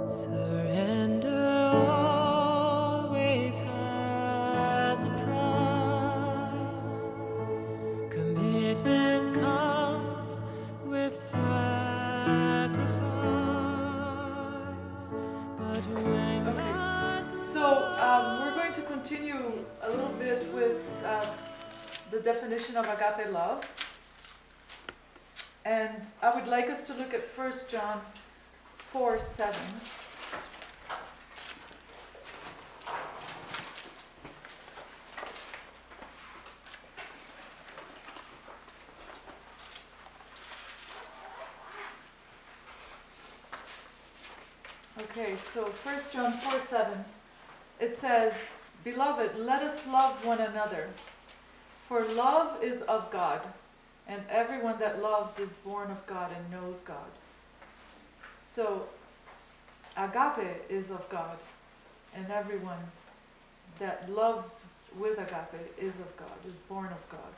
Surrender always has a price. Commitment comes with sacrifice. But when we're going to continue a little bit with the definition of agape love. And I would like us to look at 1 John 4:7. Okay, so 1 John 4:7, it says, "Beloved, let us love one another, for love is of God, and everyone that loves is born of God and knows God." So, agape is of God, and everyone that loves with agape is of God, is born of God,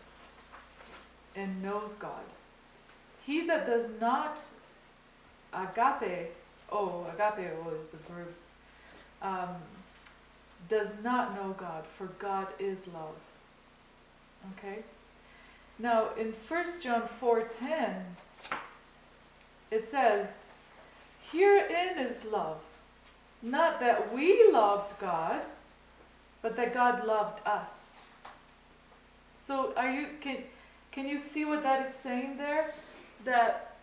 and knows God. He that does not agapeo is the verb, does not know God, for God is love. Okay? Now, in 1 John 4:10, it says, "Herein is love, not that we loved God, but that God loved us." So, can you see what that is saying there? That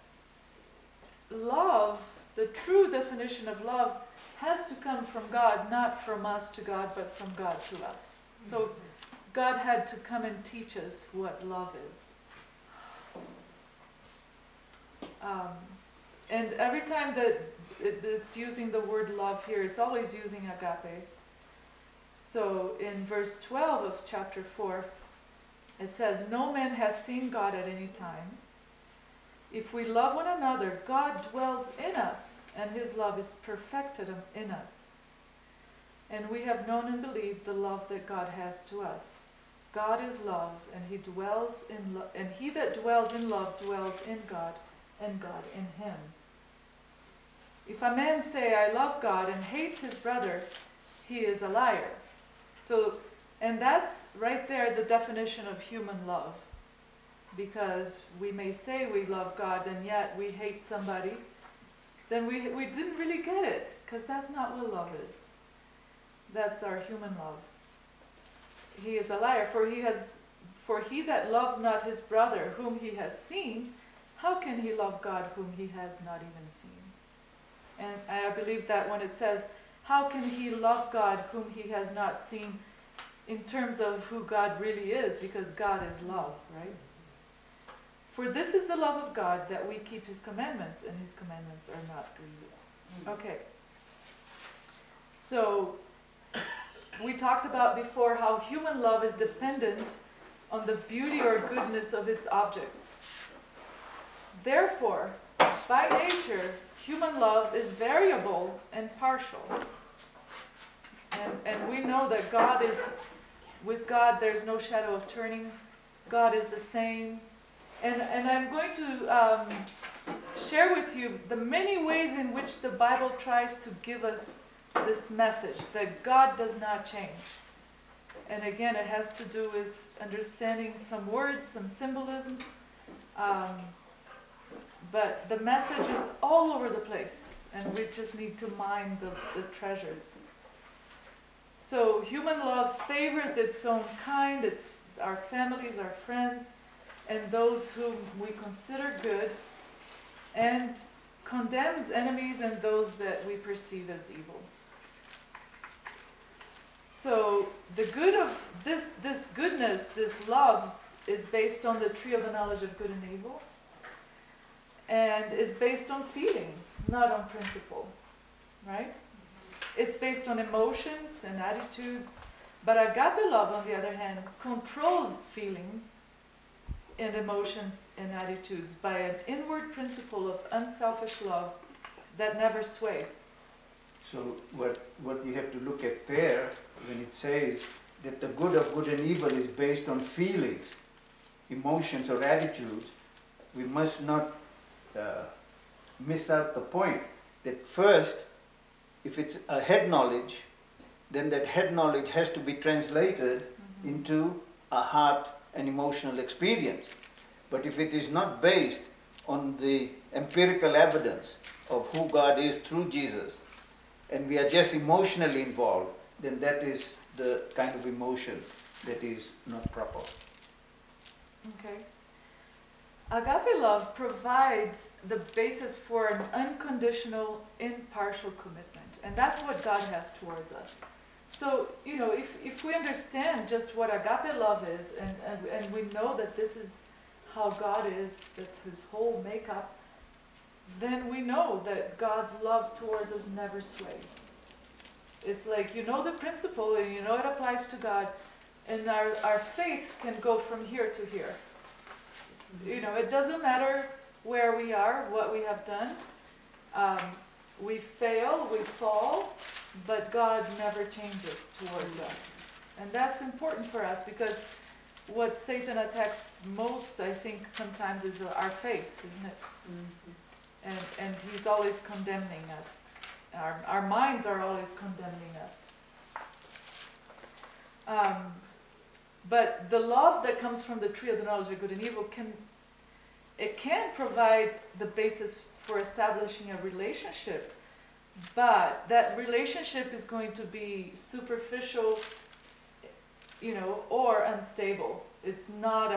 love, the true definition of love, has to come from God, not from us to God, but from God to us. So God had to come and teach us what love is. And every time that it's using the word love here, it's always using agape. So in verse 12 of chapter 4, it says, "No man has seen God at any time. If we love one another, God dwells in us, and his love is perfected in us. And we have known and believed the love that God has to us. God is love, and he that dwells in love dwells in God, and God in him. If a man say, 'I love God,' and hates his brother, he is a liar." So, and that's right there the definition of human love. Because we may say we love God and yet we hate somebody, then we didn't really get it, because that's not what love is. That's our human love. He is a liar, for he that loves not his brother whom he has seen, how can he love God whom he has not even seen? And I believe that when it says, how can he love God whom he has not seen, in terms of who God really is, because God is love, right? "For this is the love of God, that we keep his commandments, and his commandments are not grievous." Okay. So, we talked about before how human love is dependent on the beauty or goodness of its objects. Therefore, by nature, human love is variable and partial. And we know that with God there's no shadow of turning. God is the same. And I'm going to share with you the many ways in which the Bible tries to give us this message, that God does not change. And again, it has to do with understanding some words, some symbolisms. But the message is all over the place, and we just need to mine the treasures. So human love favors its own kind, it's our families, our friends, and those whom we consider good, and condemns enemies and those that we perceive as evil. So the good of this goodness, this love, is based on the tree of the knowledge of good and evil, and is based on feelings, not on principle, right? It's based on emotions and attitudes, but agape love, on the other hand, controls feelings and emotions and attitudes by an inward principle of unselfish love that never sways. So what we have to look at there, when it says that the good of good and evil is based on feelings, emotions or attitudes, we must not miss out the point that first if it's a head knowledge, then that head knowledge has to be translated into a heart and emotional experience. But if it is not based on the empirical evidence of who God is through Jesus, and we are just emotionally involved, then that is the kind of emotion that is not proper. Okay. Agape love provides the basis for an unconditional, impartial commitment. And that's what God has towards us. So, you know, if we understand just what agape love is, and we know that this is how God is, that's his whole makeup, then we know that God's love towards us never sways. It's like, you know the principle, and you know it applies to God, and our faith can go from here to here. You know, it doesn't matter where we are, what we have done. We fail, we fall, but God never changes towards us. And that's important for us, because what Satan attacks most, I think, sometimes is our faith, isn't it? Mm-hmm. And he's always condemning us. Our minds are always condemning us. But the love that comes from the tree of the knowledge of good and evil can provide the basis for establishing a relationship, but that relationship is going to be superficial, you know, or unstable. It's not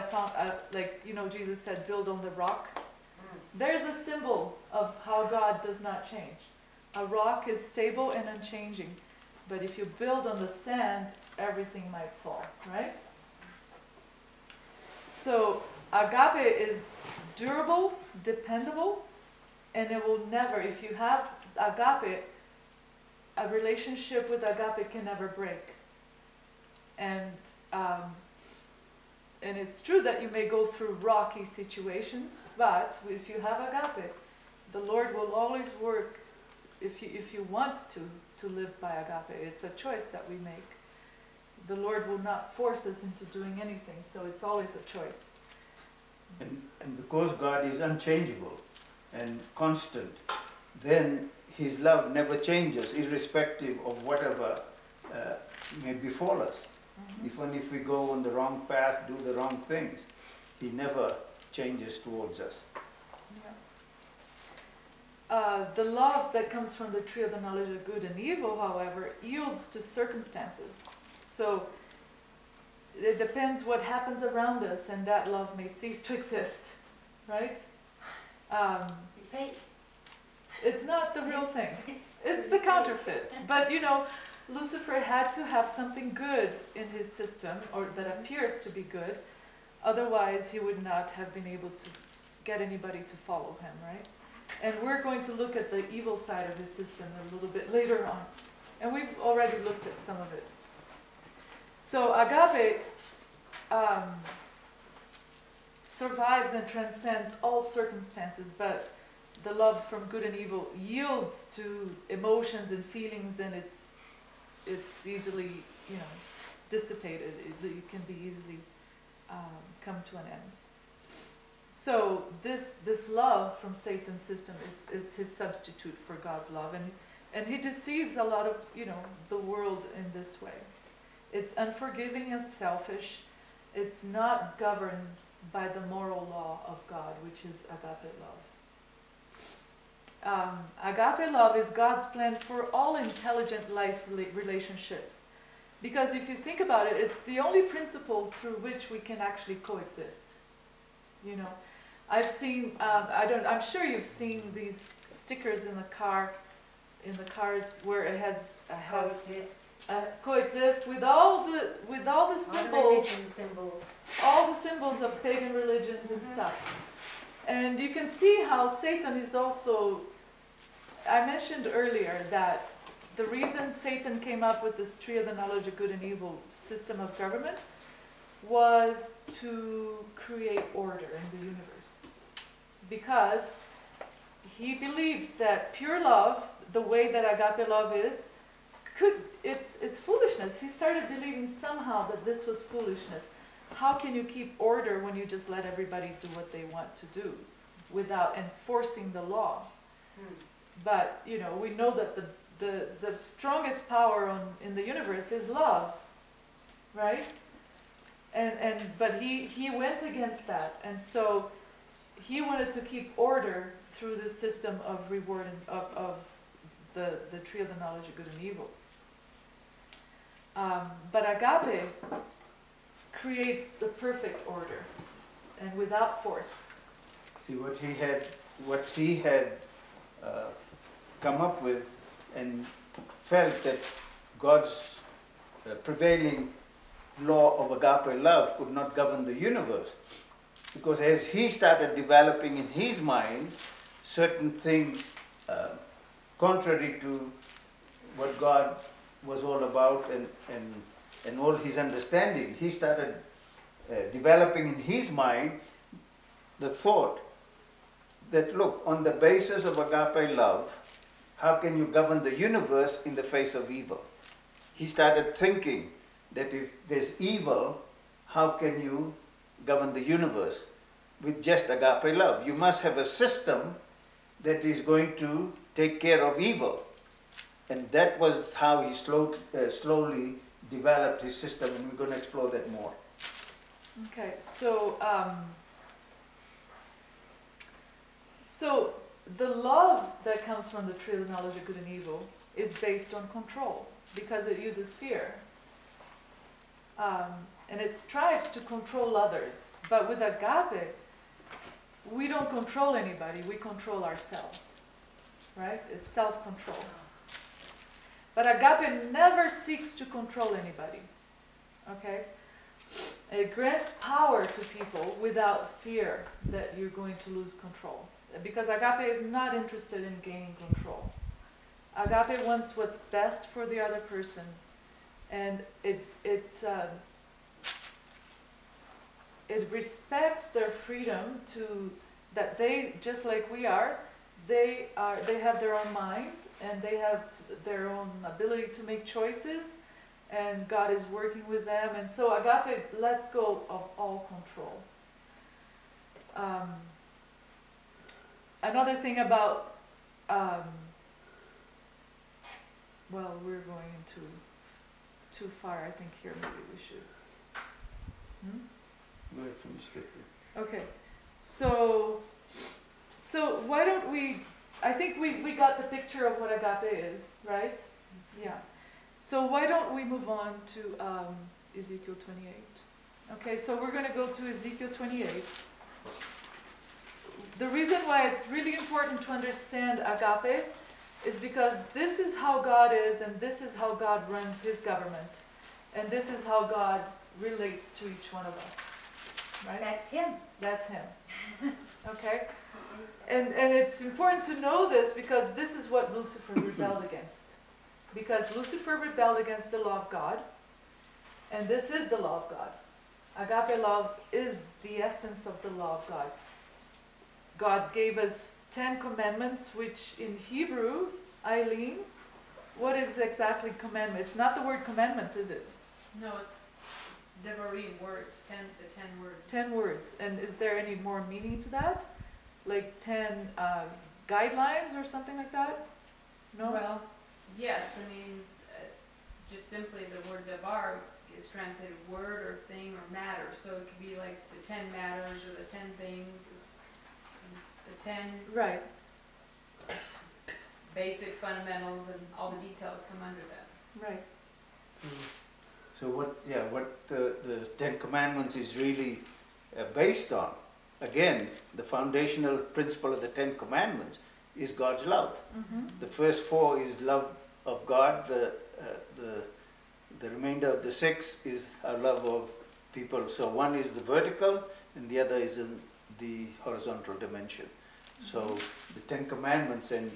like, you know, Jesus said, build on the rock. There's a symbol of how God does not change. A rock is stable and unchanging, but if you build on the sand, everything might fall, right? So agape is durable, dependable, and it will never, if you have agape, a relationship with agape can never break. And it's true that you may go through rocky situations, but if you have agape, the Lord will always work. If you want to live by agape, it's a choice that we make. The Lord will not force us into doing anything, so it's always a choice. And because God is unchangeable and constant, then his love never changes, irrespective of whatever may befall us. Mm-hmm. Even if we go on the wrong path, do the wrong things, he never changes towards us. Yeah. The love that comes from the tree of the knowledge of good and evil, however, yields to circumstances. So it depends what happens around us, and that love may cease to exist, right? It's fake. It's not the real thing. It's the counterfeit. But, you know, Lucifer had to have something good in his system, or that appears to be good. Otherwise, he would not have been able to get anybody to follow him, right? And we're going to look at the evil side of his system a little bit later on. And we've already looked at some of it. So agape survives and transcends all circumstances, but the love from good and evil yields to emotions and feelings, and it's easily, you know, dissipated. It can be easily come to an end. So this love from Satan's system is his substitute for God's love, and he deceives a lot of, you know, the world in this way. It's unforgiving and selfish. It's not governed by the moral law of God, which is agape love. Agape love is God's plan for all intelligent life relationships. Because if you think about it, it's the only principle through which we can actually coexist. You know, I've seen, I'm sure you've seen these stickers in the cars where it has coexist with all the symbols, all the symbols of pagan religions and stuff. And you can see how Satan is also, I mentioned earlier that the reason Satan came up with this tree of the knowledge of good and evil system of government was to create order in the universe. Because he believed that pure love, the way that agape love is, it's foolishness. He started believing somehow that this was foolishness. How can you keep order when you just let everybody do what they want to do without enforcing the law? But, you know, we know that the strongest power in the universe is love, right? But he went against that, and so he wanted to keep order through the system of reward and of the tree of the knowledge of good and evil. But agape creates the perfect order, and without force. See what he had come up with and felt that God's prevailing law of agape love could not govern the universe. Because as he started developing in his mind certain things contrary to what God was all about and all his understanding, he started developing in his mind the thought that, look, on the basis of agape love, how can you govern the universe in the face of evil? He started thinking that if there's evil, how can you govern the universe with just agape love? You must have a system that is going to take care of evil. And that was how he slowly developed his system, and we're going to explore that more. Okay, so so the love that comes from the tree of the knowledge of good and evil is based on control, because it uses fear. And it strives to control others. But with agape, we don't control anybody, we control ourselves. Right? It's self-control. But agape never seeks to control anybody. Okay? It grants power to people without fear that you're going to lose control. Because agape is not interested in gaining control. Agape wants what's best for the other person. And it respects their freedom to, that they, just like we are, they have their own mind, and they have their own ability to make choices, and God is working with them, and so agape lets go of all control. Another thing about, well, we're going into too far, I think here maybe we should. Go ahead, finish it. Okay, so why don't we, I think we got the picture of what agape is, right? Yeah. So why don't we move on to Ezekiel 28. Okay, so we're going to go to Ezekiel 28. The reason why it's really important to understand agape is because this is how God is, and this is how God runs his government. And this is how God relates to each one of us. Right? That's him. That's him. Okay? And it's important to know this because this is what Lucifer rebelled against. Because Lucifer rebelled against the law of God, and this is the law of God. Agape love is the essence of the law of God. God gave us 10 commandments, which in Hebrew, Eileen, what is exactly commandment? It's not the word commandments, is it? No, it's Devarim words, the 10 words. 10 words. And is there any more meaning to that? Like 10 guidelines or something like that? No? Well, yes, I mean, just simply the word Devar is translated word or thing or matter. So it could be like the 10 matters or the 10 things. The 10 right. basic fundamentals, and all the details come under those. Right. So what the 10 Commandments is really based on, again, the foundational principle of the 10 Commandments is God's love. Mm-hmm. The first 4 is love of God. The remainder of the 6 is our love of people. So one is the vertical, and the other is in the horizontal dimension. So the 10 Commandments, and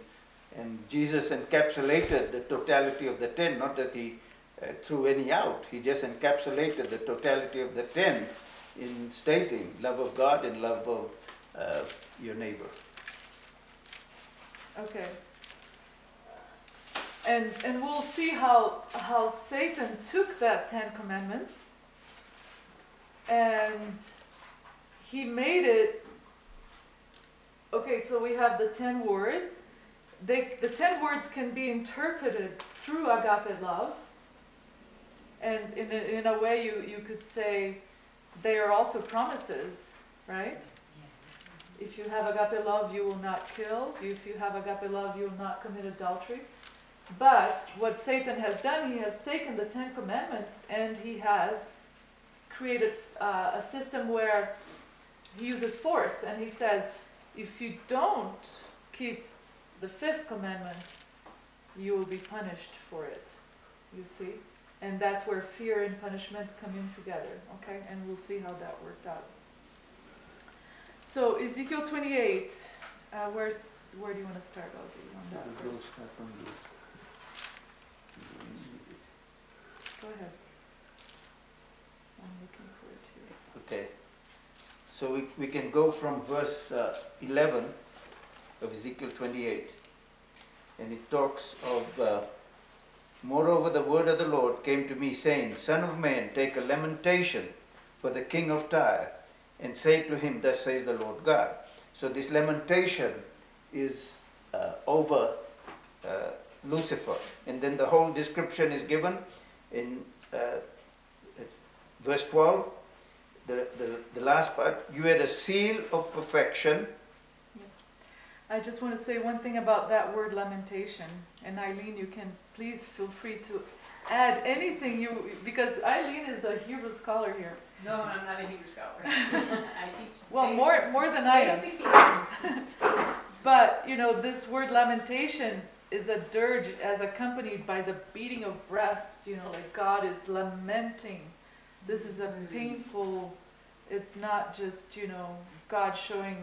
Jesus encapsulated the totality of the 10, not that he threw any out. He just encapsulated the totality of the 10 in stating love of God and love of your neighbor. Okay. And we'll see how Satan took that 10 commandments and he made it. Okay, so we have the 10 words. the 10 words can be interpreted through agape love. And in a way you could say they are also promises, right? If you have agape love, you will not kill. If you have agape love, you will not commit adultery. But what Satan has done, he has taken the 10 commandments and he has created a system where he uses force. And he says, if you don't keep the 5th commandment, you will be punished for it. You see? And that's where fear and punishment come in together. Okay? And we'll see how that worked out. So Ezekiel 28, where do you want to start, Ozzy, on that verse? Go ahead. I'm looking for it here. Okay. So we can go from verse 11 of Ezekiel 28. And it talks of, moreover the word of the Lord came to me, saying, Son of man, take a lamentation for the king of Tyre, and say to him, thus says the Lord God. So this lamentation is over Lucifer. And then the whole description is given in verse 12, the last part. You are the seal of perfection. I just want to say one thing about that word lamentation. And Eileen, you can please feel free to add anything because Eileen is a Hebrew scholar here. No, I'm not a Hebrew scholar. I teach. Well, more than I am. Basically. But, you know, this word lamentation is a dirge as accompanied by the beating of breasts, you know, like God is lamenting. This is a painful, it's not just, you know, God showing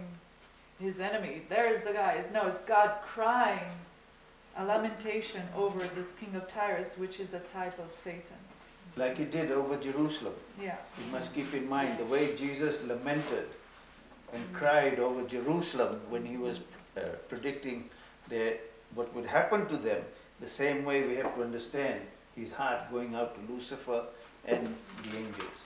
his enemy, there's the guy. It's God crying a lamentation over this king of Tyre, which is a type of Satan. Like he did over Jerusalem. Yeah. You must keep in mind the way Jesus lamented and cried over Jerusalem when he was predicting what would happen to them. The same way we have to understand his heart going out to Lucifer and the angels.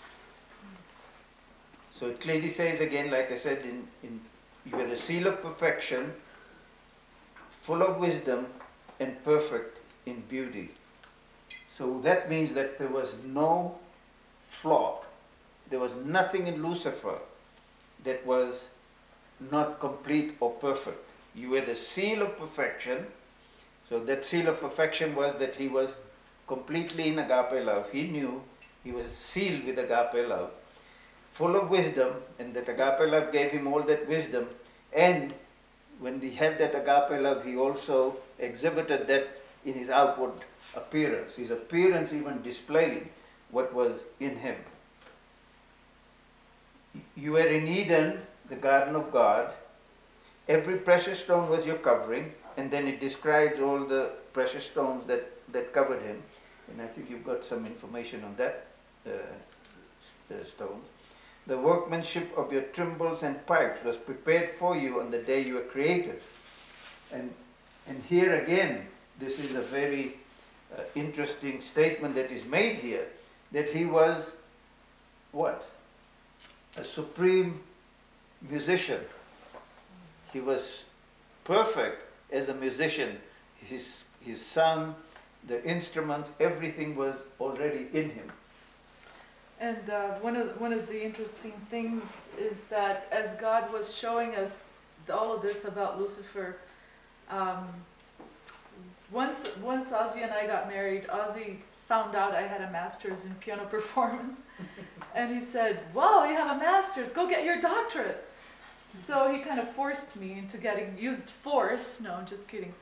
So it clearly says again, like I said, you are the seal of perfection, full of wisdom and perfect in beauty. So that means that there was no flaw. There was nothing in Lucifer that was not complete or perfect. You were the seal of perfection. So that seal of perfection was that he was completely in agape love. He knew he was sealed with agape love, full of wisdom, and that agape love gave him all that wisdom. And when he had that agape love, he also exhibited that in his outward appearance. His appearance even displayed what was in him. You were in Eden, the garden of God. Every precious stone was your covering. And then it describes all the precious stones that covered him. And I think you've got some information on that stones. The workmanship of your timbrels and pipes was prepared for you on the day you were created. And here again, this is a very interesting statement that is made here, that he was what? A supreme musician. He was perfect as a musician. His song, the instruments, everything was already in him. And one of the interesting things is that as God was showing us all of this about Lucifer, once Ozzy and I got married, Ozzy found out I had a master's in piano performance, and he said, "Wow, you have a master's! Go get your doctorate." So he kind of forced me into used force. No, I'm just kidding.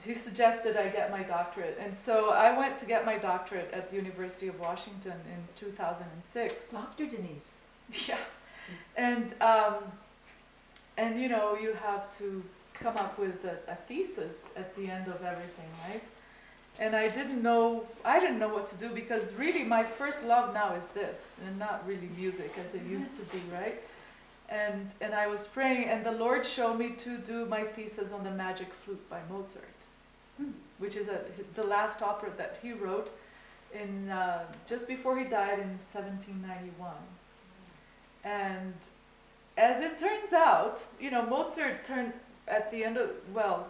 He suggested I get my doctorate. And so I went to get my doctorate at the University of Washington in 2006. Dr. Denise. Yeah. And you know, you have to come up with a thesis at the end of everything, right? And I didn't know what to do, because really my first love now is this, and not really music as it used to be, right? And I was praying, and the Lord showed me to do my thesis on the Magic Flute by Mozart, which is the last opera that he wrote in just before he died in 1791. And as it turns out, you know, Mozart turned at the end of, well,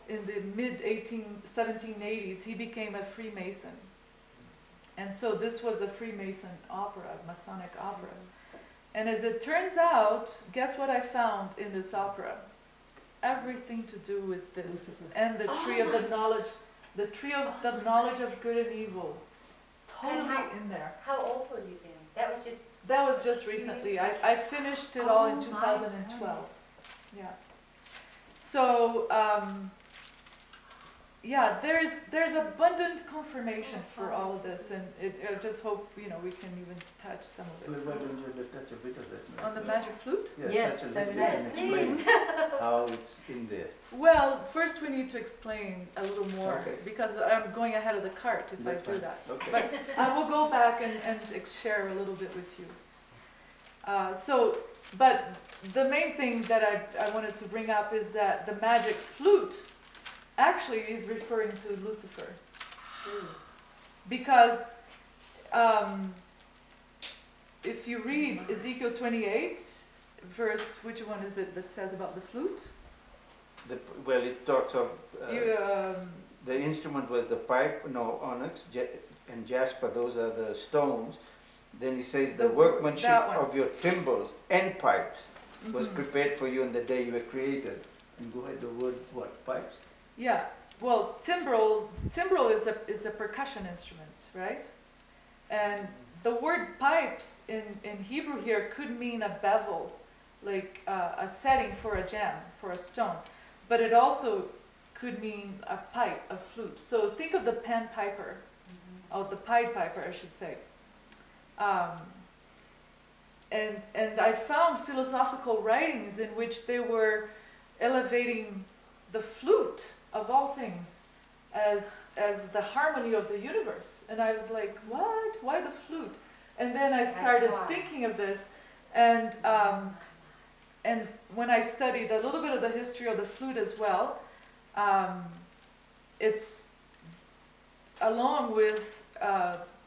in the mid 1780s, he became a Freemason. And so this was a Freemason opera, Masonic opera. And as it turns out, guess what I found in this opera? Everything to do with this. And the tree of the knowledge, the tree of the knowledge of good and evil. Totally in there. How old were you then? That was just recently. I finished it all in 2012. Yeah. So, yeah, there's abundant confirmation for all of this, and I just hope, you know, we can even touch some of Well, it. why don't you touch a bit of that? On the magic flute? Yes, touch a very little bit nice. and explain how it's in there. Well, first we need to explain a little more, Okay. because I'm going ahead of the cart if That's I do fine. that. Okay. But I will go back and share a little bit with you. But the main thing that I wanted to bring up is that the magic flute actually is referring to Lucifer. Because if you read Ezekiel 28, verse, which one is it that says about the flute? Well, it talks of You, the instrument was the pipe, no, onyx and jasper, those are the stones. Then he says the The wo- workmanship that one. of your timbrels and pipes was mhm. prepared for you on the day you were created. And go ahead, the word, what, pipes? Yeah, well, timbrel is a percussion instrument, right? And the word pipes in Hebrew here could mean a bevel, like a setting for a gem, for a stone. But it also could mean a pipe, a flute. So think of the pan piper, or the pied piper, I should say. And I found philosophical writings in which they were elevating the flute of all things as the harmony of the universe. And I was like, what? Why the flute? And then I started thinking of this, and when I studied a little bit of the history of the flute as well, it's, along with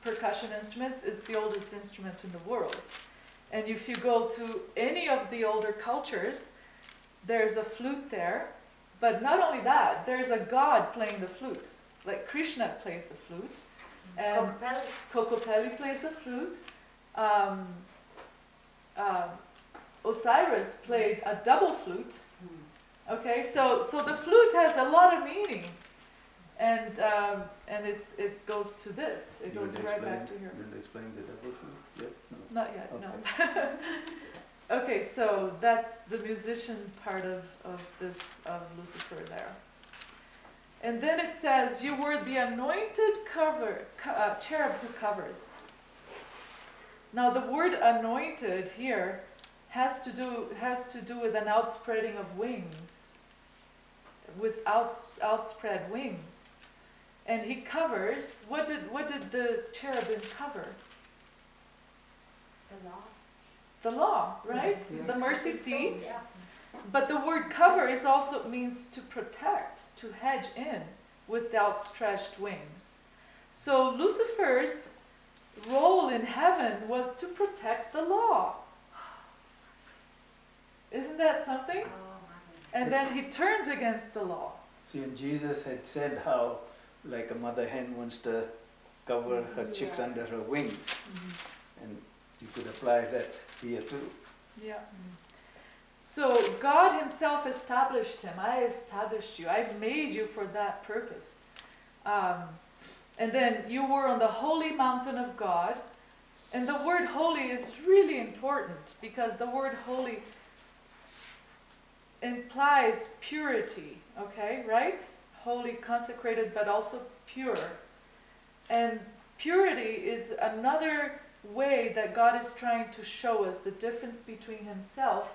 percussion instruments, it's the oldest instrument in the world. And if you go to any of the older cultures, there's a flute there. But not only that, there's a god playing the flute. Like Krishna plays the flute, and Kokopelli plays the flute. Osiris played a double flute. Okay, so the flute has a lot of meaning, and it goes to this. It goes right back to here. You want to explain the double flute? Yep. No. Not yet, Okay. no. Okay, so that's the musician part of Lucifer there. And then it says, you were the anointed cherub who covers. Now the word anointed here has to do with an outspreading of wings, with outspread wings. And he covers, what did the cherubim cover? The law. The law, right? Yeah. The mercy seat. Yeah. But the word cover is also means to protect, to hedge in with outstretched wings. So Lucifer's role in heaven was to protect the law. Isn't that something? And then he turns against the law. See, and Jesus had said how, like a mother hen wants to cover her chicks under her wing, and you could apply that here too. Yeah. So God himself established him. I established you. I made you for that purpose. And then you were on the holy mountain of God. And the word holy is really important, because the word holy implies purity, okay, right? Holy, consecrated, but also pure. And purity is another way that God is trying to show us the difference between himself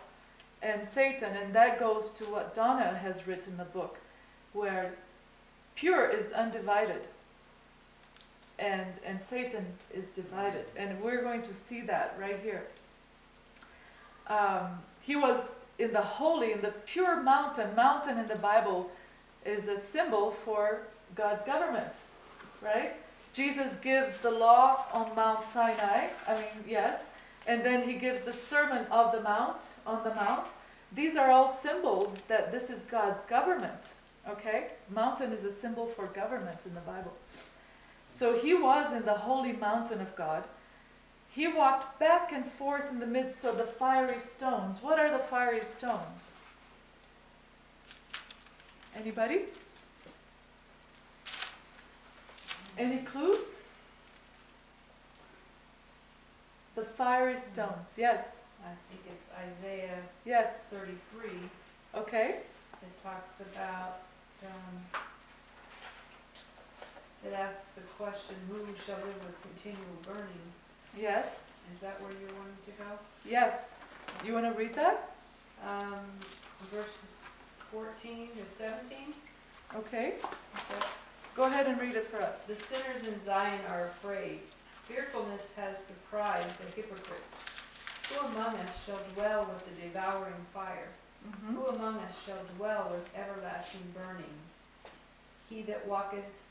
and Satan. And that goes to what Donna has written in the book, where pure is undivided and Satan is divided. And we're going to see that right here. He was in the holy, in the pure mountain. Mountain in the Bible is a symbol for God's government, right? Jesus gives the law on Mount Sinai, yes, and then he gives the Sermon of the Mount, on the Mount. These are all symbols that this is God's government. Okay? Mountain is a symbol for government in the Bible. So he was in the holy mountain of God. He walked back and forth in the midst of the fiery stones. What are the fiery stones? Anybody? Any clues? The fiery stones. Yes. I think it's Isaiah Yes. 33. Okay. It talks about, it asks the question, who shall live with continual burning? Yes. Is that where you're wanting to go? Yes. You want to read that? Verses 14 to 17. Okay. So, Go ahead and read it for us. the sinners in Zion are afraid. Fearfulness has surprised the hypocrites. Who among us shall dwell with the devouring fire? Mm-hmm. Who among us shall dwell with everlasting burnings? He that walketh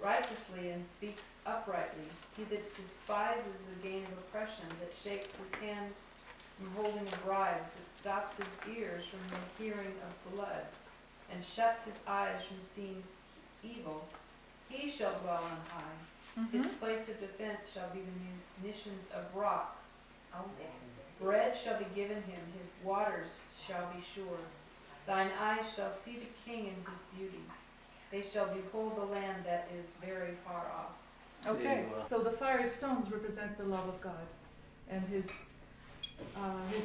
righteously and speaks uprightly, he that despises the gain of oppression, that shakes his hand from holding of bribes, that stops his ears from the hearing of blood, and shuts his eyes from seeing evil, he shall dwell on high. Mm-hmm. His place of defense shall be the munitions of rocks. Oh, Bread shall be given him, his waters shall be sure. Thine eyes shall see the king in his beauty. They shall behold the land that is very far off. Okay. There you are. So the fiery stones represent the love of God and His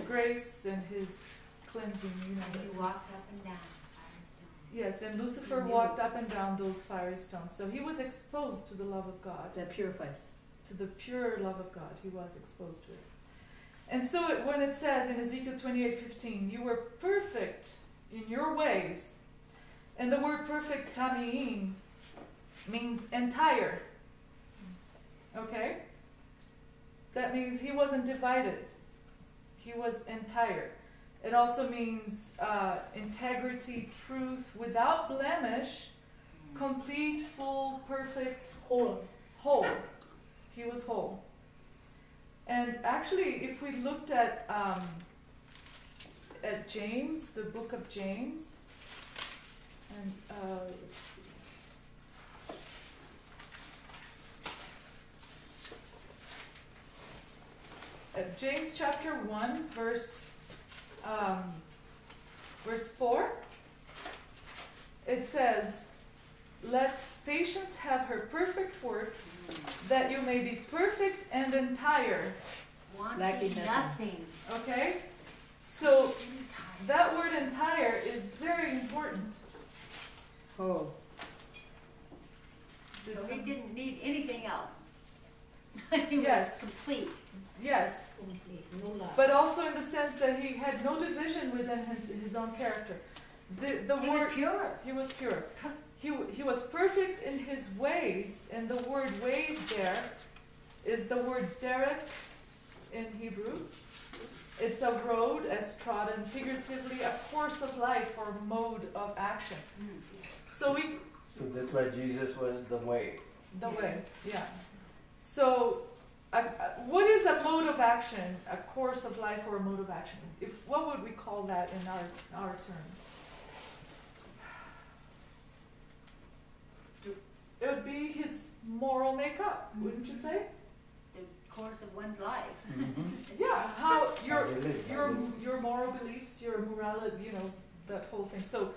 grace and His cleansing. You know. You walked up and down the firestone. Yes, and Lucifer walked up and down those fiery stones. So he was exposed to the love of God. That purifies. To the pure love of God. He was exposed to it. And so when it says in Ezekiel 28:15, you were perfect in your ways. And the word perfect, tamiim, means entire. Okay? That means he wasn't divided. He was entire. It also means integrity, truth, without blemish, complete, full, perfect, Whole. whole. He was whole. And actually, if we looked at James, the book of James, and let's see. James chapter 1, verse 4, it says, let patience have her perfect work, that you may be perfect and entire. Wanting nothing. Okay? So that word entire is very important. Oh. So he didn't need anything else. He Yes. was complete. Yes. Complete. No lie. But also in the sense that he had no division within his own character. The He word was pure. he was pure. He was perfect in his ways, and the word ways there is the word derek in Hebrew. It's a road as trodden, figuratively a course of life or mode of action. So that's why Jesus was the way. the way, yeah. So what is a mode of action, a course of life or a mode of action? What would we call that in our terms? It would be his moral makeup, wouldn't you say? The course of one's life. Yeah, how How they live. your moral beliefs, your morality, that whole thing. So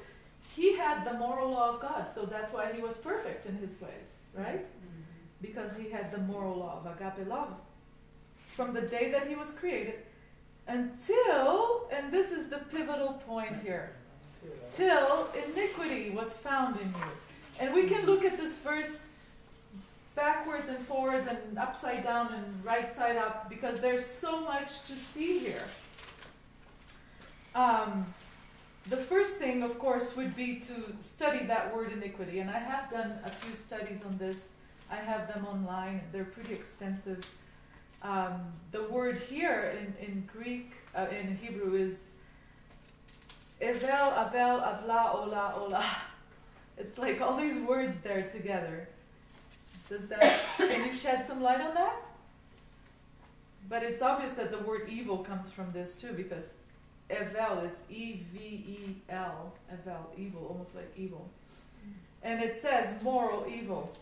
he had the moral law of God, so that's why he was perfect in his ways, right? Because he had the moral law of agape love. From the day that he was created until, and this is the pivotal point here, till iniquity was found in you. And we can look at this verse backwards and forwards and upside down and right side up because there's so much to see here. The first thing, of course, would be to study that word iniquity. And I have done a few studies on this. I have them online. They're pretty extensive. The word here in Greek, in Hebrew is evel, avel, avla, ola, ola. It's like all these words there together. Can you shed some light on that? But it's obvious that the word evil comes from this too, because evel, it's E-V-E-L, evel, evil, almost like evil. And it says moral evil.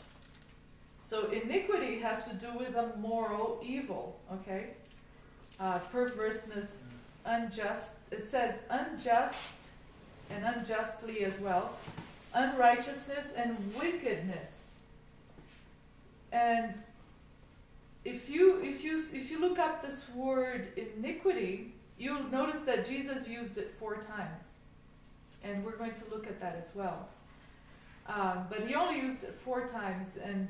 So iniquity has to do with a moral evil, okay? Perverseness, unjust. It says unjust and unjustly as well. Unrighteousness and wickedness. And if you look up this word iniquity, you'll notice that Jesus used it 4 times. And we're going to look at that as well. But he only used it 4 times, and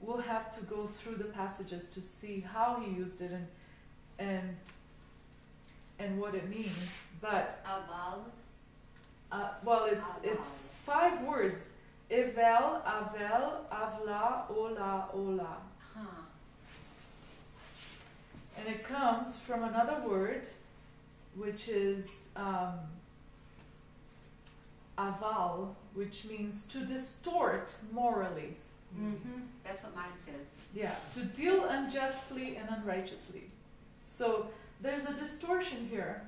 we'll have to go through the passages to see how he used it and what it means. But well, it's 5 words: evel, avel, avla, ola, ola. And it comes from another word, which is aval, which means to distort morally. Mm-hmm. That's what mine says. Yeah, to deal unjustly and unrighteously. So there's a distortion here.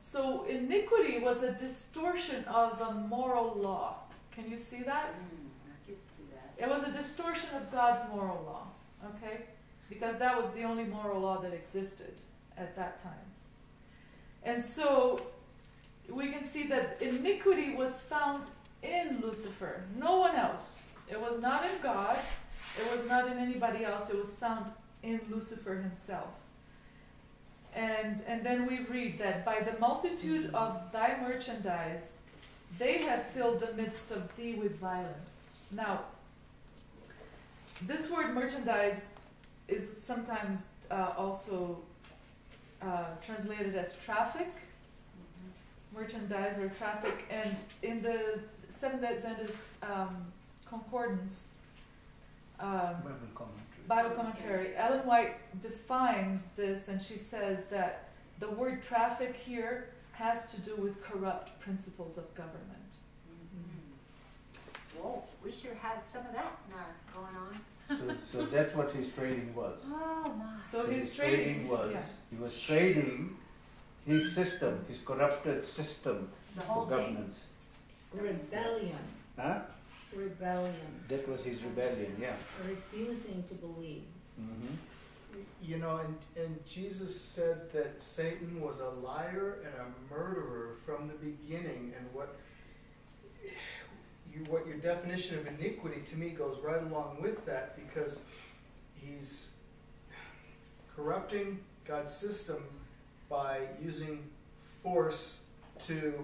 So iniquity was a distortion of a moral law. Can you see that? I did see that. It was a distortion of God's moral law, okay? Because that was the only moral law that existed at that time. And so we can see that iniquity was found in Lucifer, no one else. It was not in God, it was not in anybody else, it was found in Lucifer himself. And then we read that by the multitude of thy merchandise, they have filled the midst of thee with violence. Now, this word merchandise is sometimes also translated as traffic, merchandise or traffic, and in the Seventh Adventist Concordance, Bible commentary, Ellen White defines this, and she says that the word traffic here has to do with corrupt principles of government. Whoa, we sure had some of that in our going on. So that's what his trading was. Oh my. So his trading was, yeah. he was trading his system, his corrupted system The for whole thing. governance. Rebellion. Huh? Rebellion. That was his rebellion, yeah. Refusing to believe. Mm-hmm. You know, and Jesus said that Satan was a liar and a murderer from the beginning, and what your definition of iniquity to me goes right along with that, because he's corrupting God's system by using force to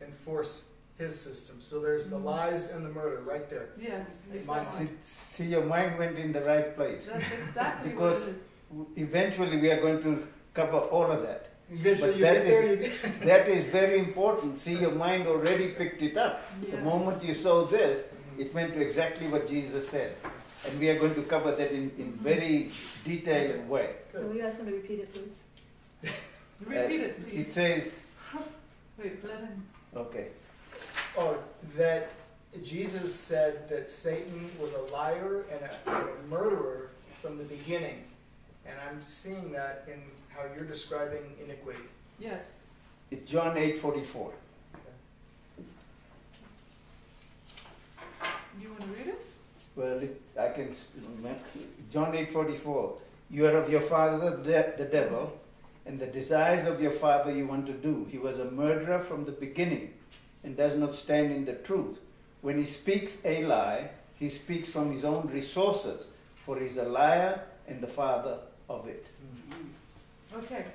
enforce his system. So there's the lies and the murder right there. Yes, My exactly. mind. See, your mind went in the right place. That's exactly Because what it is. Eventually we are going to cover all of that. Eventually But you that get there, is- you get That is very important. See, your mind already picked it up. The Yeah. moment you saw this, it went to exactly what Jesus said. And we are going to cover that in very detailed way. Will you ask him to repeat it, please? Repeat it, It please. says, Wait, let him. okay, Oh, that Jesus said that Satan was a liar and a murderer from the beginning. And I'm seeing that in how you're describing iniquity. Yes. it's John 8:44. You want to read it? Well, I can, John 8:44. You are of your father, the devil, and the desires of your father you want to do. He was a murderer from the beginning and does not stand in the truth. When he speaks a lie, he speaks from his own resources, for he's a liar and the father of it. Okay.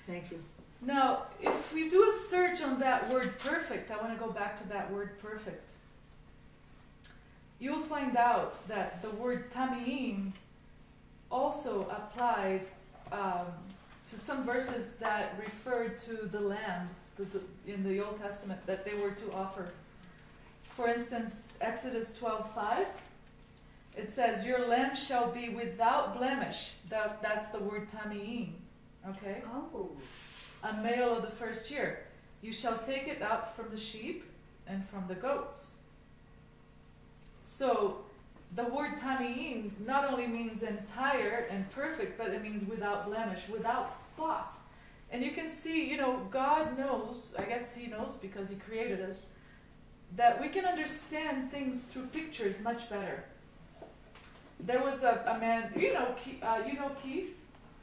Thank you. Now, if we do a search on that word perfect, I want to go back to that word perfect. You'll find out that the word tamiim also applied to some verses that referred to the lamb in the Old Testament that they were to offer. For instance, Exodus 12:5, it says, "Your lamb shall be without blemish." That's the word tamiim. Okay? Oh. A male of the first year. You shall take it out from the sheep and from the goats. So the word tamiim not only means entire and perfect, but it means without blemish, without spot. And you can see, God knows, I guess he knows because he created us, that we can understand things through pictures much better. There was a man, you know Keith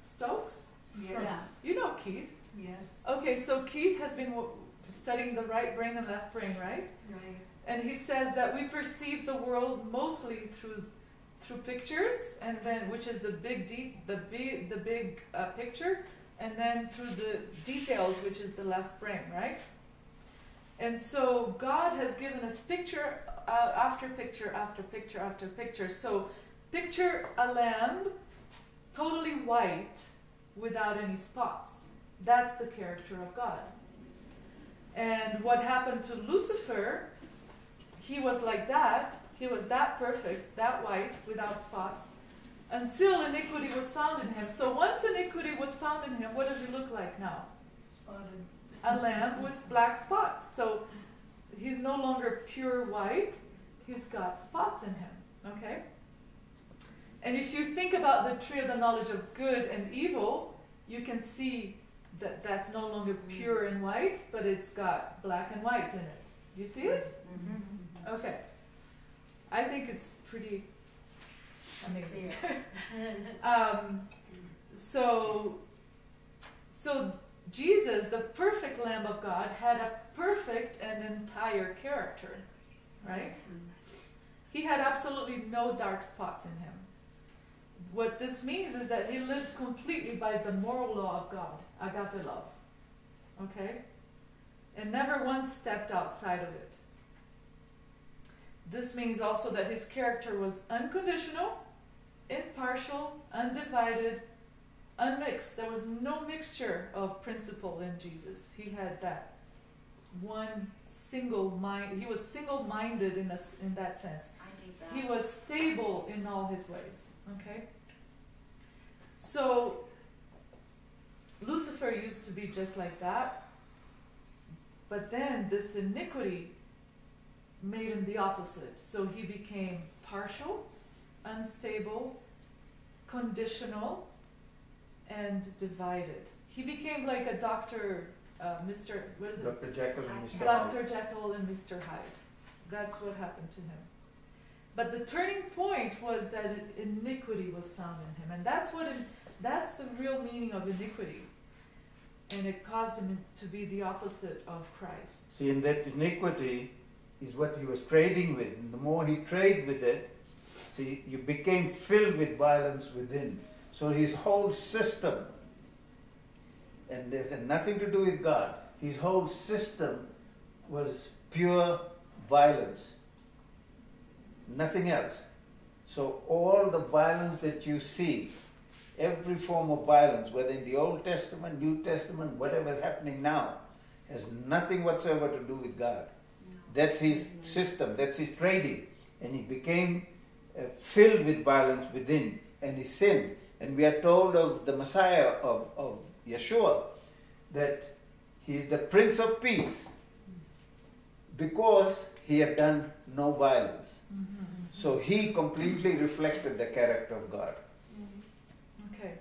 Stokes? Yes. You know Keith. Yes. Okay, so Keith has been studying the right brain and left brain, right? Right. And he says that we perceive the world mostly through pictures, and then which is the big picture, and then through the details, which is the left brain, right? And so God has given us picture after picture after picture after picture. So picture a lamb, totally white, without any spots. That's the character of God. And what happened to Lucifer, he was like that. He was that perfect, that white, without spots, until iniquity was found in him. So once iniquity was found in him, what does he look like now? Spotted. A lamb with black spots. So he's no longer pure white, he's got spots in him, okay? And if you think about the tree of the knowledge of good and evil, you can see that that's no longer pure and white, but it's got black and white in it. Do you see it? Mm-hmm. Okay. I think it's pretty amazing. So Jesus, the perfect Lamb of God, had a perfect and entire character, right? He had absolutely no dark spots in him. What this means is that he lived completely by the moral law of God, agape love, okay? And never once stepped outside of it. This means also that his character was unconditional, impartial, undivided, unmixed. There was no mixture of principle in Jesus. He had that one single mind. He was single-minded in that sense. I need that. He was stable in all his ways. Okay? So, Lucifer used to be just like that. But then this iniquity made him the opposite. So he became partial, unstable, conditional, and divided. He became like a Dr. What is it? Dr. Jekyll and Mr. Dr. Jekyll and Mr. Hyde. That's what happened to him. But the turning point was that iniquity was found in him. And that's the real meaning of iniquity. And it caused him to be the opposite of Christ. See, in that iniquity is what he was trading with. And the more he traded with it, see, you became filled with violence within. So his whole system, and it had nothing to do with God, his whole system was pure violence. Nothing else. So all the violence that you see, every form of violence, whether in the Old Testament, New Testament, whatever is happening now, has nothing whatsoever to do with God. That's his system, that's his trading. And he became filled with violence within, and he sinned. And we are told of the Messiah, of Yeshua, that he is the Prince of Peace because he had done no violence. Mm-hmm. So he completely reflected the character of God. Okay.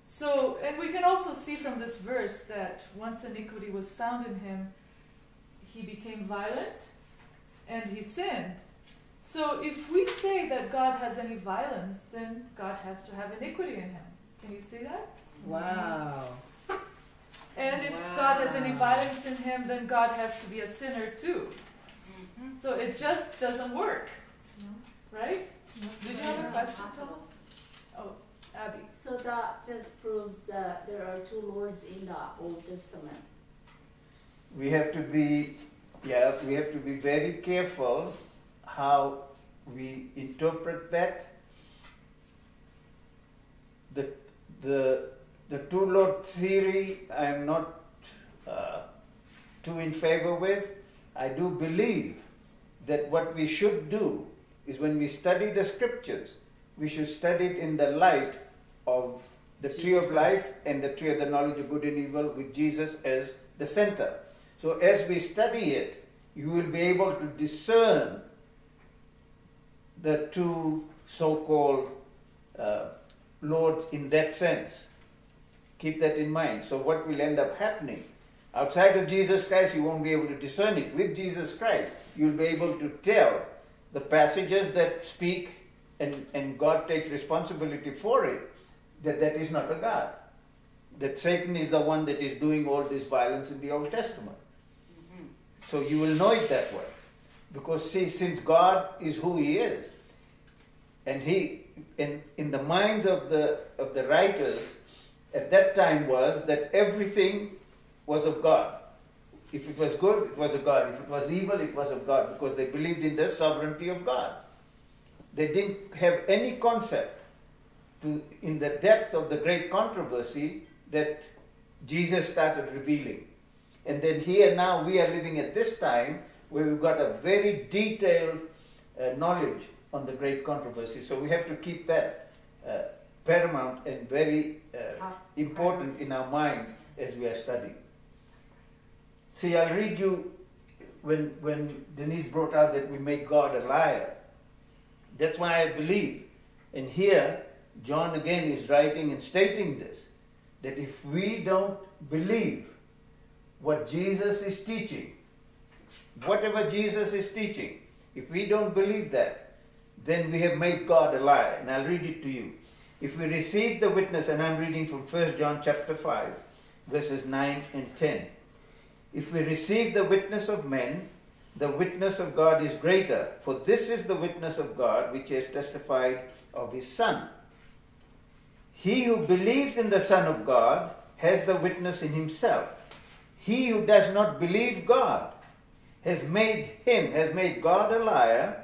So, and we can also see from this verse that once iniquity was found in him, he became violent and he sinned. So if we say that God has any violence, then God has to have iniquity in him. Can you see that? Wow. And if God has any violence in him, then God has to be a sinner too. So it just doesn't work. Right? Did you have a question, Thomas? Oh, Abby. So that just proves that there are two lords in the Old Testament. We have to be very careful how we interpret that. The two Lord theory I am not too in favor with. I do believe that what we should do is when we study the scriptures, we should study it in the light of the tree of life and the tree of the knowledge of good and evil with Jesus as the center. So as we study it, you will be able to discern the two so-called lords in that sense. Keep that in mind. So what will end up happening, Outside of Jesus Christ, you won't be able to discern it. With Jesus Christ, you'll be able to tell the passages that speak, and God takes responsibility for it, that is not a God. That Satan is the one that is doing all this violence in the Old Testament. So you will know it that way. Because see, since God is who He is, and He, in the minds of the writers at that time was that everything was of God. If it was good, it was of God. If it was evil, it was of God, because they believed in the sovereignty of God. They didn't have any concept in the depth of the great controversy that Jesus started revealing. And then here now we are living at this time where we've got a very detailed knowledge on the great controversy. So we have to keep that paramount and very important in our minds as we are studying. See, I'll read you when Denise brought out that we make God a liar. That's why I believe. And here, John again is writing and stating this, that if we don't believe what Jesus is teaching, whatever Jesus is teaching, if we don't believe that, then we have made God a liar. And I'll read it to you. If we receive the witness, and I'm reading from 1 John chapter 5, verses 9 and 10. If we receive the witness of men, the witness of God is greater, for this is the witness of God which has testified of His Son. He who believes in the Son of God has the witness in himself. He who does not believe God has made God a liar,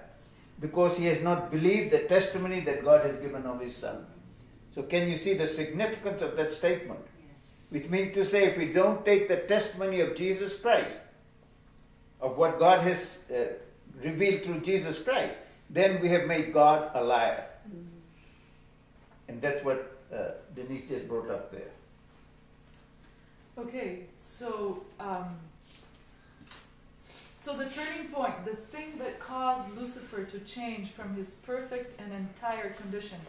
because he has not believed the testimony that God has given of His Son. So can you see the significance of that statement? Which means to say, if we don't take the testimony of Jesus Christ, of what God has revealed through Jesus Christ, then we have made God a liar. And that's what Denise just brought up there. Okay, so the turning point, the thing that caused Lucifer to change from his perfect and entire condition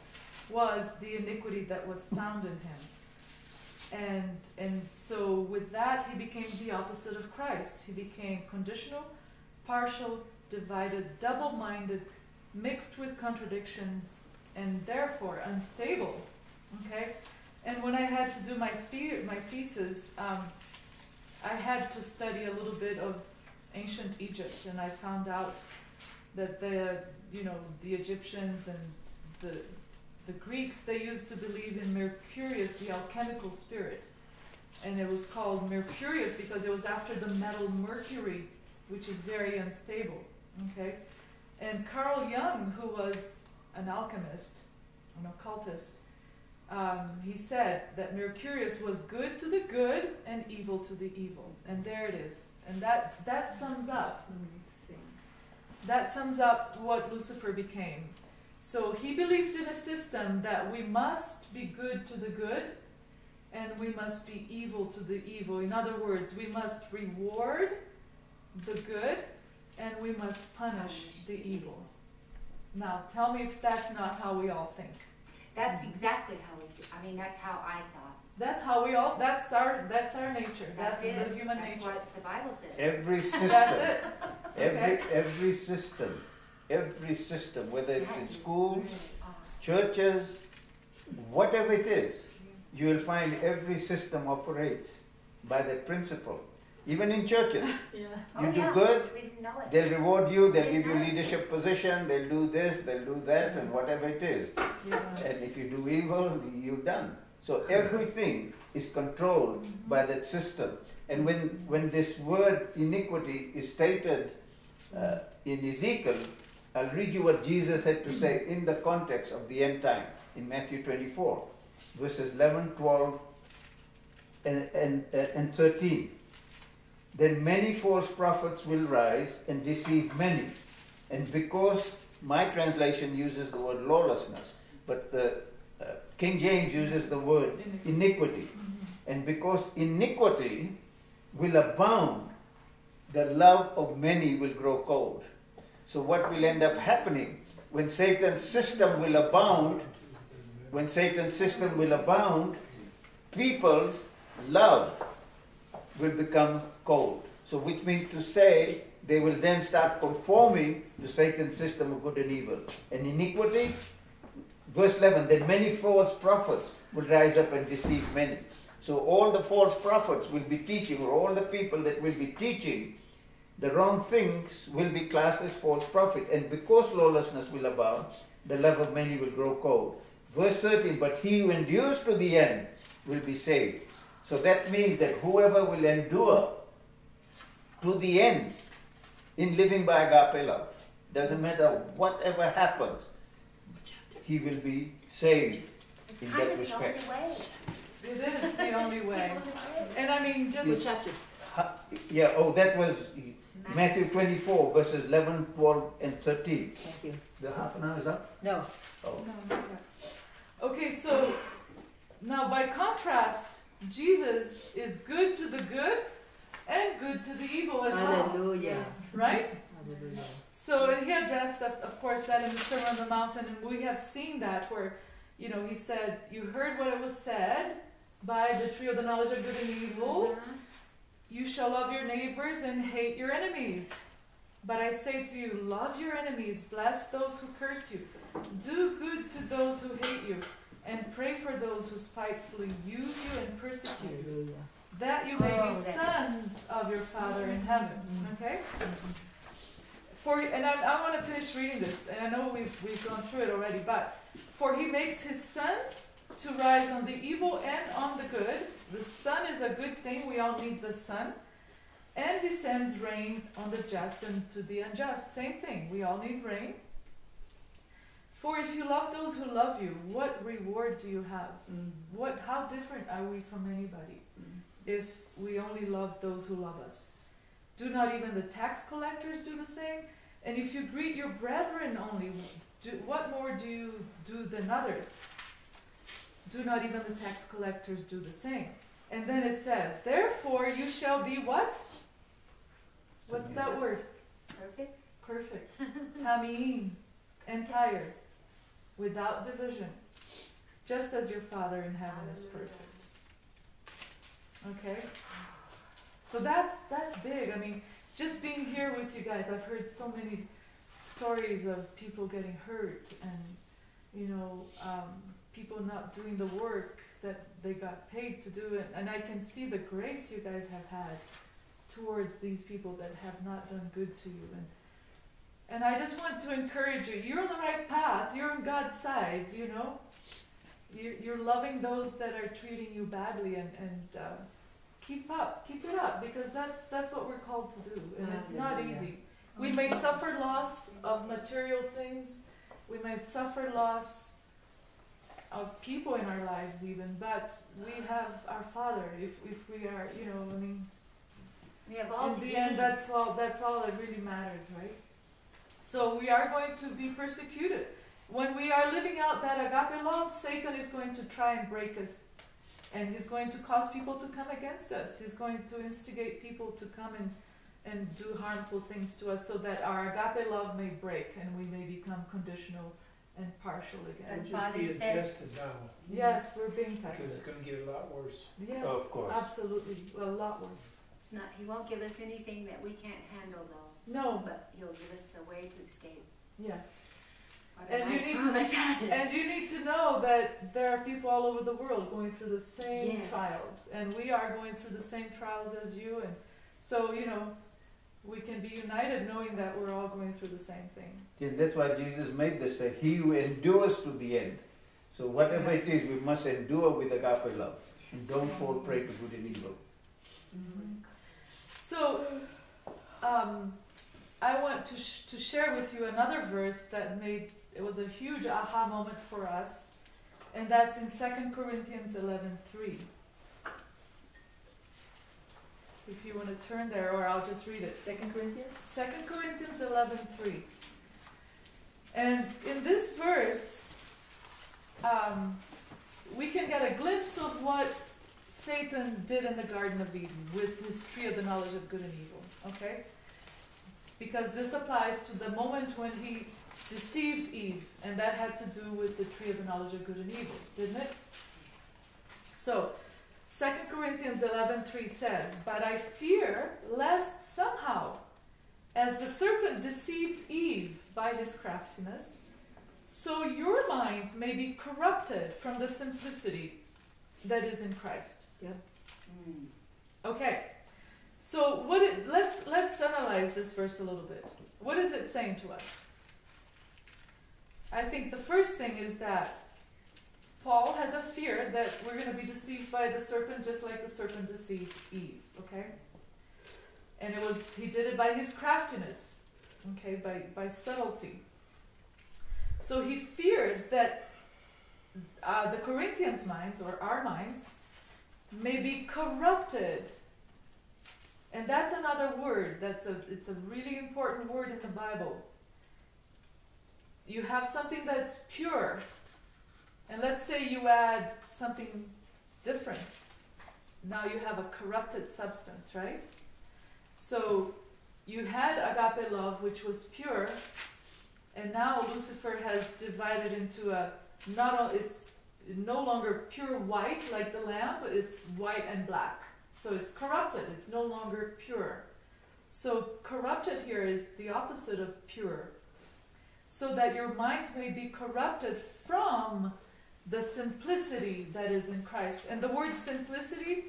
was the iniquity that was found in him. And so with that, he became the opposite of Christ. He became conditional, partial, divided, double-minded, mixed with contradictions, and therefore unstable. Okay? And when I had to do my thesis, I had to study a little bit of ancient Egypt, and I found out that the Egyptians and the Greeks, they used to believe in Mercurius, the alchemical spirit. And it was called Mercurius because it was after the metal mercury, which is very unstable. Okay? And Carl Jung, who was an alchemist, an occultist, he said that Mercurius was good to the good and evil to the evil. And there it is. And that sums up. That sums up what Lucifer became. So he believed in a system that we must be good to the good and we must be evil to the evil. In other words, we must reward the good and we must punish the evil. Now, tell me if that's not how we all think. That's exactly how we do. I mean, that's how I thought. That's how we all, that's our nature. That's the it. human That's nature. what the Bible says. Every system, That's it. every system, whether it's in schools, churches, whatever it is, you will find every system operates by that principle. Even in churches, you do good, We didn't know it. they'll reward you, they'll give you leadership position, they'll do this, they'll do that, and whatever it is. Yeah. And if you do evil, you're done. So everything is controlled by that system. And when this word iniquity is stated in Ezekiel, I'll read you what Jesus had to say in the context of the end time in Matthew 24, verses 11, 12, and 13. Then many false prophets will rise and deceive many. And because my translation uses the word lawlessness, but the King James uses the word iniquity. And because iniquity will abound, the love of many will grow cold. So what will end up happening when Satan's system will abound, people's love will become cold. So which means to say they will then start conforming to Satan's system of good and evil. And iniquity, verse 11, then many false prophets will rise up and deceive many. So all the false prophets will be teaching, or all the people that will be teaching the wrong things will be classed as false prophet. And because lawlessness will abound, the love of many will grow cold. Verse 13, but he who endures to the end will be saved. So that means that whoever will endure to the end in living by agape love, doesn't matter whatever happens, he will be saved in that respect. It is the only way. And I mean, just... Which chapter? Yeah, oh, that was Matthew 24, verses 11, 12, and 13. Thank you. The half an hour is up? No. Oh. No, not yet. Okay, so now by contrast, Jesus is good to the good and good to the evil as well. Hallelujah. Right? Hallelujah. So and he addressed, of course, that in the Sermon on the Mountain, and we have seen that where, you know, he said, you heard what it was said by the tree of the knowledge of good and evil. You shall love your neighbors and hate your enemies. But I say to you, love your enemies, bless those who curse you, do good to those who hate you, and pray for those who spitefully use you and persecute you, Hallelujah. that you may be sons of your Father in heaven. Okay? And I want to finish reading this, and I know we've gone through it already, but for he makes his sun to rise on the evil and on the good. The sun is a good thing, we all need the sun. And he sends rain on the just and to the unjust. Same thing, we all need rain. For if you love those who love you, what reward do you have? How different are we from anybody if we only love those who love us? Do not even the tax collectors do the same? And if you greet your brethren only, what more do you do than others? Do not even the tax collectors do the same? And then it says, therefore you shall be what? What's that word? Perfect. Perfect. Tamim. Entire. Without division. Just as your Father in heaven is perfect. Okay? So that's big. I mean, just being here with you guys, I've heard so many stories of people getting hurt and, you know, people not doing the work that they got paid to do. And I can see the grace you guys have had towards these people that have not done good to you. And I just want to encourage you. You're on the right path. You're on God's side, you know. You're loving those that are treating you badly, and keep it up, because that's what we're called to do, and it's not easy. We may suffer loss of material things. We may suffer loss of people in our lives even, but we have our Father. If we are, you know, I mean, We have all in to the end, that's all that really matters, right? So we are going to be persecuted. When we are living out that agape love, Satan is going to try and break us. And he's going to cause people to come against us. He's going to instigate people to come and do harmful things to us so that our agape love may break and we may become conditional and partial again. And We're just being Father says- tested now, Yes, we're being because tested. it's gonna get a lot worse. Yes, Of course. absolutely. Well, a lot worse. It's not, he won't give us anything that we can't handle though, No, but he'll give us a way to escape. yes. What a And you nice need- promise that is. And you need to know that there are people all over the world going through the same Yes. trials. And we are going through the same trials as you. And so, you know, we can be united knowing that we're all going through the same thing. And that's why Jesus made this say, he who endures to the end. So whatever it is, we must endure with agape love. And don't fall prey to good and evil. So, I want to share with you another verse that it was a huge aha moment for us, and that's in 2 Corinthians 11:3. If you want to turn there, or I'll just read it. 2 Corinthians? 2 Corinthians 11:3. And in this verse, we can get a glimpse of what Satan did in the Garden of Eden with his tree of the knowledge of good and evil. Okay? Because this applies to the moment when he deceived Eve, and that had to do with the tree of the knowledge of good and evil, didn't it? So, 2 Corinthians 11:3 says, "But I fear lest somehow, as the serpent deceived Eve by his craftiness, so your minds may be corrupted from the simplicity that is in Christ." Yeah. Okay, so let's analyze this verse a little bit. What is it saying to us? I think the first thing is that Paul has a fear that we're going to be deceived by the serpent just like the serpent deceived Eve, okay? And he did it by his craftiness, okay, by subtlety. So he fears that the Corinthians' minds, or our minds, may be corrupted. And that's another word. It's a really important word in the Bible. You have something that's pure, and let's say you add something different. Now you have a corrupted substance, right? So you had agape love, which was pure, and now Lucifer has divided into it's no longer pure white like the lamp, it's white and black. So it's corrupted, it's no longer pure. So corrupted here is the opposite of pure. So that your minds may be corrupted from the simplicity that is in Christ. And the word simplicity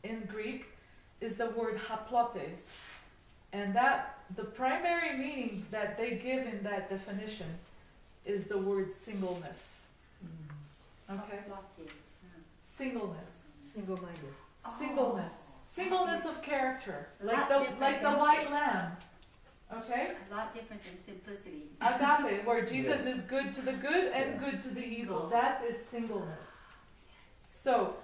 in Greek is the word haplotes. And that the primary meaning that they give in that definition is the word singleness. Okay? Singleness. Single-minded. Singleness. Singleness of character. Like Lot the different than white lamb. Okay? A lot different than simplicity. Agape, where Jesus is good to the good and good to the evil. That is singleness. So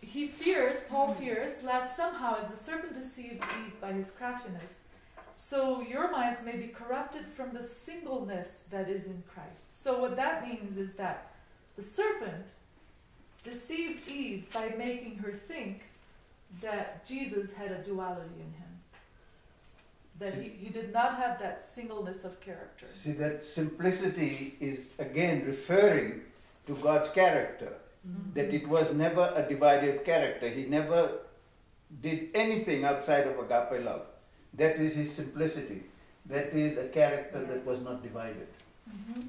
he fears, Paul fears, lest somehow as the serpent deceived Eve by his craftiness, so your minds may be corrupted from the singleness that is in Christ. So what that means is that the serpent deceived Eve by making her think that Jesus had a duality in him. That he did not have that singleness of character. See, that simplicity is again referring to God's character. Mm-hmm. That it was never a divided character. He never did anything outside of agape love. That is his simplicity. That is a character that was not divided. Mm-hmm.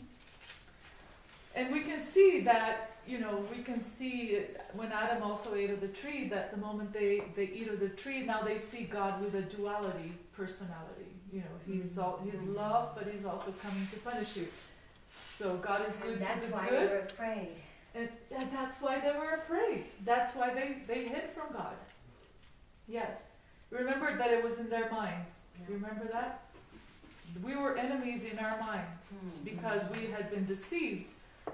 And we can see that, we can see when Adam also ate of the tree, that the moment they eat of the tree, now they see God with a duality personality. He's love, but he's also coming to punish you. So God is good to the good. That's why they were afraid. And that's why they were afraid. That's why they hid from God. Yes. Remember that it was in their minds. Yeah. Remember that? We were enemies in our minds because we had been deceived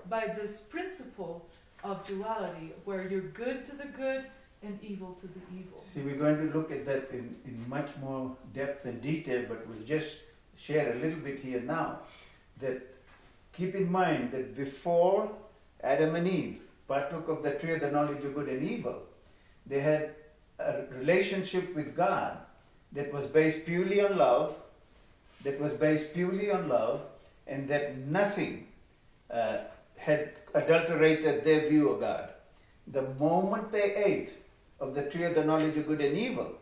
by this principle of duality, where you're good to the good and evil to the evil. See, we're going to look at that in much more depth and detail, but we'll just share a little bit here now. That keep in mind that before Adam and Eve partook of the tree of the knowledge of good and evil, they had a relationship with God that was based purely on love, and that nothing had adulterated their view of God. The moment they ate of the tree of the knowledge of good and evil,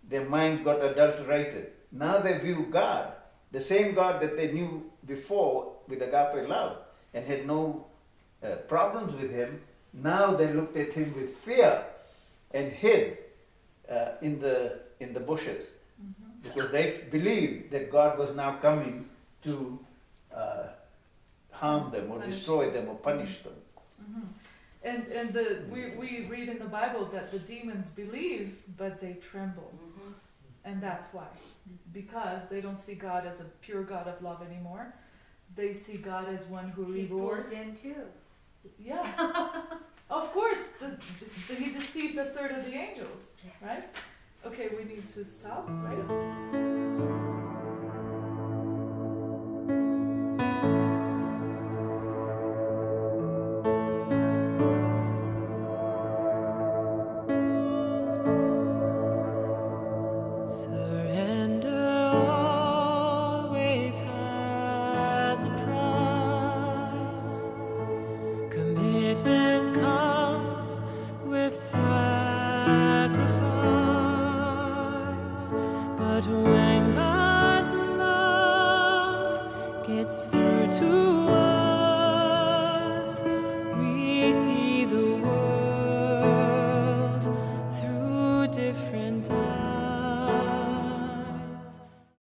their minds got adulterated. Now they view God, the same God that they knew before with agape love and had no problems with him. Now they looked at him with fear and hid in the bushes, because they believed that God was now coming to harm them or destroy them or punish them. Mm-hmm. And we read in the Bible that the demons believe, but they tremble. Mm-hmm. And that's why. Because they don't see God as a pure God of love anymore. They see God as one who rewards. He fooled them too. Yeah. Of course, he deceived a third of the angels, yes. Right? Okay, we need to stop, right? Commitment comes sacrifice. But when God's love gets through